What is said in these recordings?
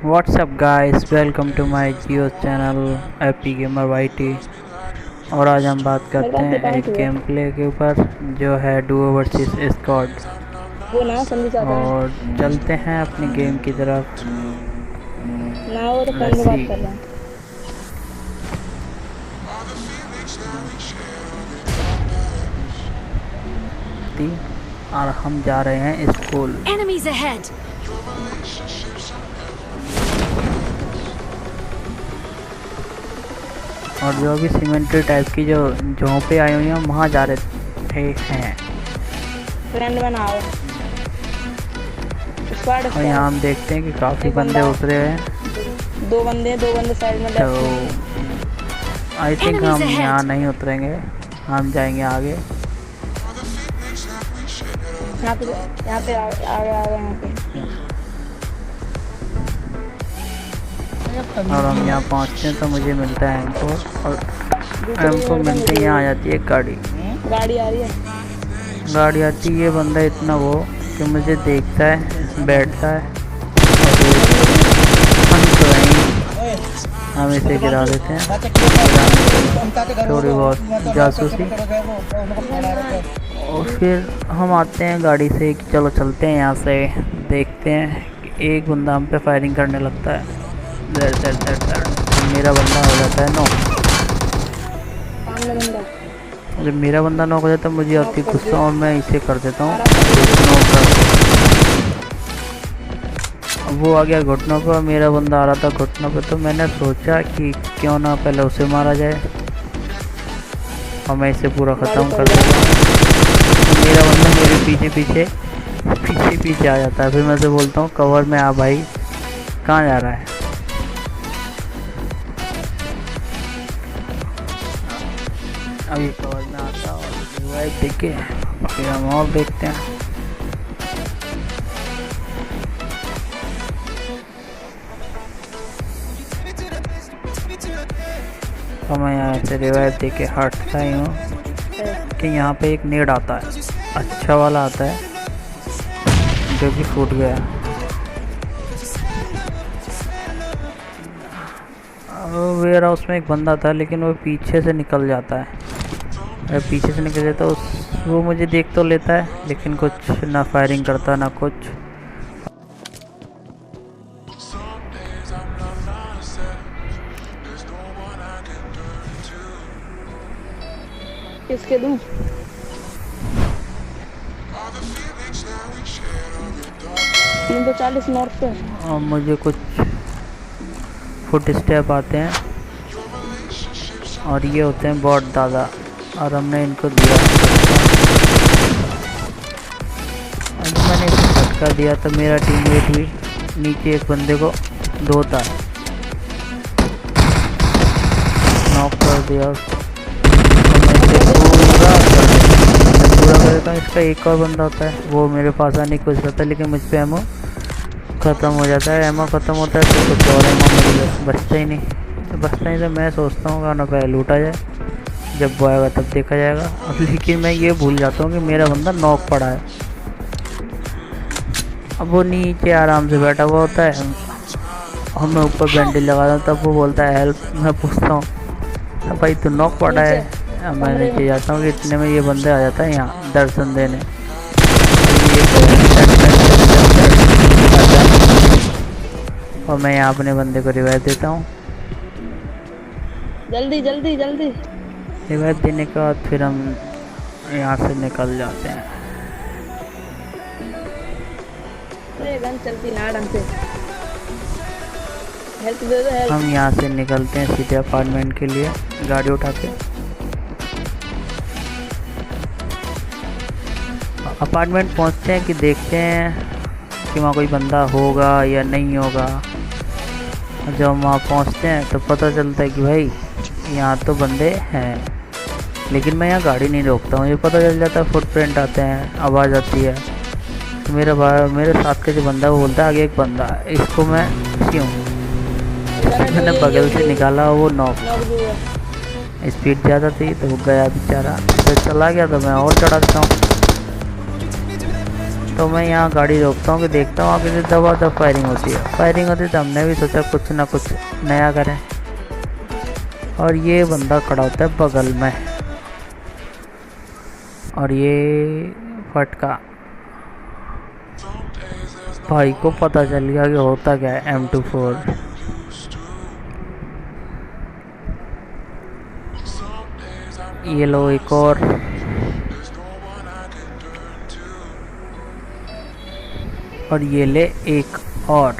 WhatsApp guys, welcome to my Jio channel AP gamer YT. और आज हम बात मेरे करते पास हैं डिफेंस एक हुआ गेम प्ले के ऊपर जो है डुओ वर्सेस स्क्वाड। वो ना संधि चाहता है और चलते हैं अपनी गेम की तरफ। ना। वो तो फोन लेट्स में सी। बात कर रहा है। और हम जा रहे हैं स्कूल। Enemies ahead! और जो भी सीमेंट्री टाइप की जो झोंपे आई हुई हैं वहाँ जा रहे हैं। फ्रेंड बनाओ स्क्वाड और यहाँ हम स्क्वाड। देखते हैं कि काफ़ी एक बंदे बंदा, उतरे हैं। दो बंदे साइड में तो लेफ्ट में। आई थिंक Enemies हम यहाँ ahead! नहीं उतरेंगे, हम जाएंगे आगे। यहाँ पे आगे यहाँ पे। और हम यहाँ पहुँचते हैं तो मुझे मिलता है एम4। और एम4 मिलते ही यहाँ आ जाती है गाड़ी। गाड़ी आ रही है। गाड़ी आती है, ये बंदा इतना वो कि मुझे देखता है, बैठता है और हम तो वहीं हम इसे गिरा देते हैं। थोड़ी बहुत जासूसी। और फिर हम आते हैं गाड़ी से कि चलो चलते हैं यहाँ से। देखते हैं कि एक बंदा हम पे फायरिंग करने लगता है। दर दर दर दर मेरा बंदा हो जाता है नॉक। सामने बंदा। जब मेरा बंदा नॉक हो जाता है मुझे आती गुस्सा और मैं इसे कर देता हूँ वो आ गया घुटनों पर। मेरा बंदा आ रहा था घुटनों पर, तो मैंने सोचा कि क्यों ना पहले उसे मारा जाए और मैं इसे पूरा ख़त्म कर देता हूँ। मेरा बंदा मेरे पीछे पीछे पीछे पीछे आ जाता है। फिर मैं उसे बोलता हूँ कवर में आ भाई, कहाँ जा रहा है। अभी कवर में आता और रिवाइव देखे फिर हम और देखते हैं। तो मैं यहाँ से रिवाइव देके हटता ही हूँ कि यहाँ पे एक नेड आता है, अच्छा वाला आता है जो कि फूट गया। वेयर हाउस में एक बंदा था लेकिन वो पीछे से निकल जाता है। पीछे से निकल जाता है वो मुझे देख तो लेता है लेकिन कुछ ना फायरिंग करता ना कुछ। किसके दूं? 340 नॉर्थ पे। और मुझे कुछ फुट स्टेप आते हैं और ये होते हैं बॉट दादा। और हमने इनको दिया, और जब मैंने इसको झटका दिया तो मेरा टीममेट भी नीचे एक बंदे को धोता है, नॉक कर दिया। और मैं इसे पूरा कर देता हूँ। इसका एक और बंदा होता है, वो मेरे पास आने की कोशिश करता है लेकिन मुझ पर एमो ख़त्म हो जाता है। एमो ख़त्म होता है तो कुछ और एमो मुझे बचता ही नहीं। तो बचता ही तो मैं सोचता हूँ ना पहले लूटा जाए, जब वो आएगा तब देखा जाएगा। अब लेकिन मैं ये भूल जाता हूँ कि मेरा बंदा नॉक पड़ा है। अब वो नीचे आराम से बैठा हुआ होता है और मैं ऊपर बैंडेज लगाता हूँ, तब वो बोलता है हेल्प। मैं पूछता हूँ भाई तू नॉक पड़ा है। अब मैं नीचे जाता हूँ कि इतने में ये बंदे आ जाता है यहाँ दर्शन देने। और मैं यहाँ अपने बंदे को रिवाइव देता हूँ। जल्दी जल्दी जल्दी। रिवाइव देने के बाद फिर हम यहाँ से निकल जाते हैं। अरे गन चलती ना ढंग से। हेल्प दे दो हेल्प। हम यहाँ से निकलते हैं सीधे अपार्टमेंट के लिए गाड़ी उठा के। अपार्टमेंट पहुँचते हैं कि देखते हैं कि वहाँ कोई बंदा होगा या नहीं होगा। जब हम वहाँ पहुँचते हैं तो पता चलता है कि भाई यहाँ तो बंदे हैं, लेकिन मैं यहाँ गाड़ी नहीं रोकता हूँ। ये पता चल जाता है, फुटप्रिंट आते हैं, आवाज़ आती है। तो मेरे साथ का जो बंदा है वो बोलता है आगे एक बंदा है, इसको मैं क्यों मैंने बगल से निकाला, वो नॉक। स्पीड ज़्यादा थी तो वो गया बेचारा, तो चला गया तो मैं और चढ़ा देता हूँ। तो मैं यहाँ गाड़ी रोकता हूँ कि देखता हूँ आगे से दबा दब फायरिंग होती है। फायरिंग होती है तो हमने भी सोचा कुछ ना कुछ नया करें। और ये बंदा खड़ा होता है बगल में, और ये फटका। भाई को पता चल गया कि होता क्या है M24। ये लो एक और ये ले एक और।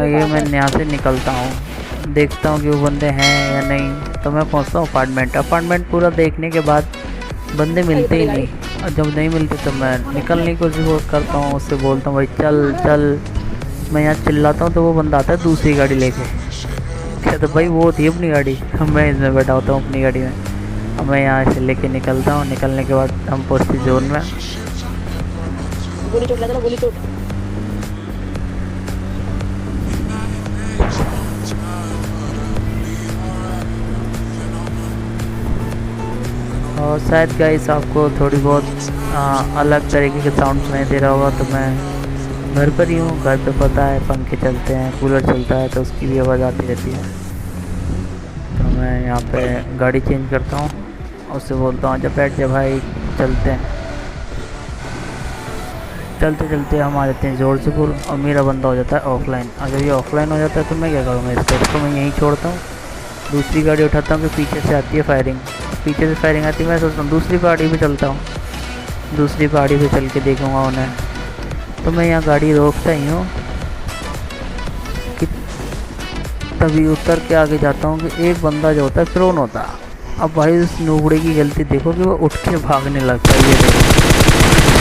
ये मैं यहाँ से निकलता हूँ, देखता हूँ कि वो बंदे हैं या नहीं। तो मैं पहुँचता हूँ अपार्टमेंट पूरा देखने के बाद बंदे मिलते ही नहीं। और जब नहीं मिलते तो मैं निकलने की कोशिश करता हूँ, उससे बोलता हूँ भाई चल चल। मैं यहाँ चिल्लाता हूँ तो वो बंदा आता है दूसरी गाड़ी लेके। कहता भाई वो थी अपनी गाड़ी, मैं इसमें बैठा होता हूँ अपनी गाड़ी में। अब मैं यहाँ से लेके निकलता हूँ। निकलने के बाद हम पहुँचते जोन में। गोली चोट लगा, गोली चोट। और शायद गाइस आपको थोड़ी बहुत अलग तरीके के साउंड सुनाई दे रहा होगा। तो मैं घर पर ही हूँ, घर पे पता है पंखे चलते हैं, कूलर चलता है, तो उसकी भी आवाज़ आती रहती है। तो मैं यहाँ पे गाड़ी चेंज करता हूँ, उससे बोलता हूँ जब बैठ जा भाई चलते हैं। चलते चलते हम आ जाते हैं जॉर्जपुर, और मेरा बंदा हो जाता है ऑफलाइन। अगर ये ऑफलाइन हो जाता है तो मैं क्या करूँगा, इसको मैं यहीं छोड़ता हूँ। दूसरी गाड़ी उठाता हूँ कि पीछे से आती है फायरिंग, पीछे से फायरिंग आती है। मैं सोचता हूँ दूसरी पहाड़ी पे चलता हूँ, दूसरी पहाड़ी पे चल के देखूँगा उन्हें। तो मैं यहाँ गाड़ी रोकता ही हूँ कि तभी उतर के आगे जाता हूँ कि एक बंदा जो होता है प्रोन होता है। अब भाई उस नूबड़े की गलती देखो कि वो उठ के भागने लगता है। ये देखो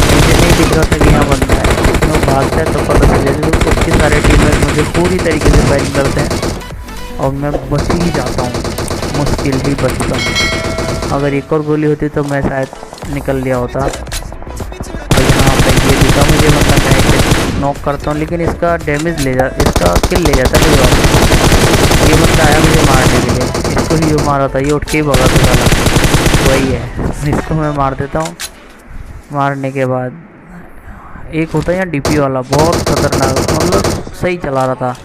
मुझे नहीं दिख रहा था कि यहाँ बंदा है, लेकिन वो भागता है तो पता चल जाता है। तो उसके सारे टीममेट मुझे पूरी तरीके से फायरिंग करते हैं और मैं बच ही जाता हूँ, मुश्किल ही बचता हूँ। अगर एक और गोली होती तो मैं शायद निकल लिया होता। तो यहाँ पे ये दिखा मुझे, मतलब मैं इसे नॉक करता हूँ, लेकिन इसका डैमेज इसका किल ले जाता है कोई और। ये बंदा आया मुझे मारने के लिए, इसको ही जो मारा था ये उठ के ही भगा था साला, वही है। इसको मैं मार देता हूँ। मारने के बाद एक होता है यहाँ DP वाला, बहुत खतरनाक, मतलब सही चला रहा था।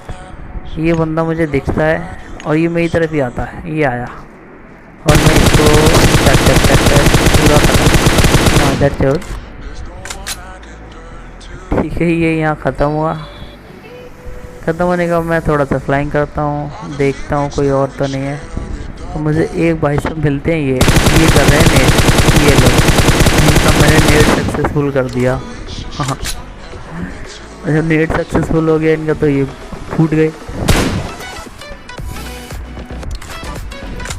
ये बंदा मुझे दिखता है और ये मेरी तरफ ही आता है। ये आया और मैं इसको पूरा खत्म। ठीक है, ये यहाँ ख़त्म हुआ। ख़त्म होने के बाद मैं थोड़ा सा फ्लाइंग करता हूँ, देखता हूँ कोई और तो नहीं है। तो मुझे एक भाई साहब मिलते हैं, ये कर रहे हैं नेट। ये लोग इनका मैंने नेट सक्सेसफुल कर दिया। हाँ, जब नेट सक्सेसफुल हो गया इनका तो ये फूट गए।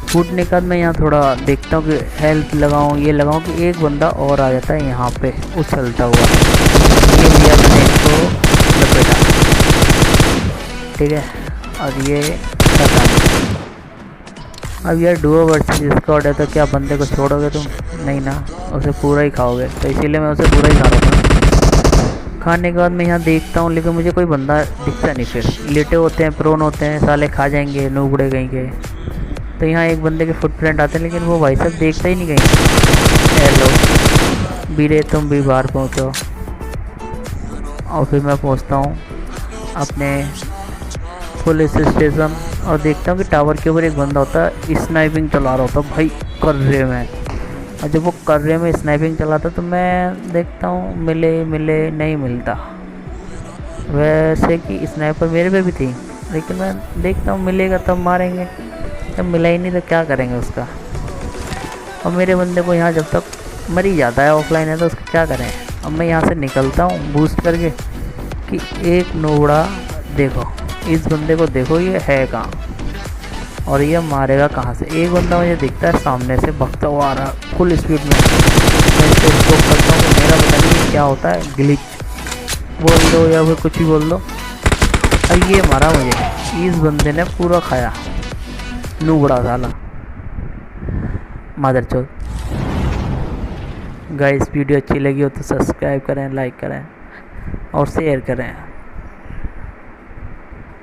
फूटने के बाद मैं यहाँ थोड़ा देखता हूँ कि हेल्थ लगाऊँ, ये लगाऊँ कि एक बंदा और आ जाता है यहाँ पे उछलता हुआ। ये लिया मैंने इसको लपेटा, ठीक है, और ये खत्म। अब यार डुओ वर्सेस स्क्वाड है तो क्या बंदे को छोड़ोगे तुम? नहीं ना, उसे पूरा ही खाओगे। तो इसीलिए मैं उसे पूरा ही खा रहा था। खाने के बाद मैं यहाँ देखता हूँ, लेकिन मुझे कोई बंदा दिखता नहीं। फिर लेटे होते हैं, प्रोन होते हैं, साले खा जाएंगे नूबड़े कहीं के। तो यहाँ एक बंदे के फुटप्रिंट आते हैं, लेकिन वो भाई साहब देखता ही नहीं कहीं। हेलो बीरे, तुम भी बाहर पहुँचो। और फिर मैं पहुँचता हूँ अपने पुलिस स्टेशन और देखता हूँ कि टावर के ऊपर एक बंदा होता है, स्नाइपिंग चला रहा होता भाई कर्रे में। और जब वो कर्रे में स्नाइपिंग चलाता तो मैं देखता हूँ मिले नहीं मिलता। वैसे कि स्नाइपर मेरे पे भी थी, लेकिन मैं देखता हूँ मिलेगा तब मारेंगे, जब मिला ही नहीं तो क्या करेंगे उसका। और मेरे बंदे को यहाँ जब तक मर ही जाता है, ऑफलाइन है तो उसका क्या करें। अब मैं यहाँ से निकलता हूँ बूस्ट करके कि एक नोबड़ा देखो, इस बंदे को देखो ये है कहाँ और ये मारेगा कहाँ से। एक बंदा मुझे दिखता है सामने से भगता हुआ आ रहा फुल स्पीड में। मैं इसको स्कोप करता हूँ तो मेरा पता नहीं क्या होता है, ग्लिच बोल दो या फिर कुछ भी बोल दो। और ये मारा मुझे, इस बंदे ने पूरा खाया, नूबड़ा साला मादरचोद। गाइस वीडियो अच्छी लगी हो तो सब्सक्राइब करें, लाइक करें और शेयर करें।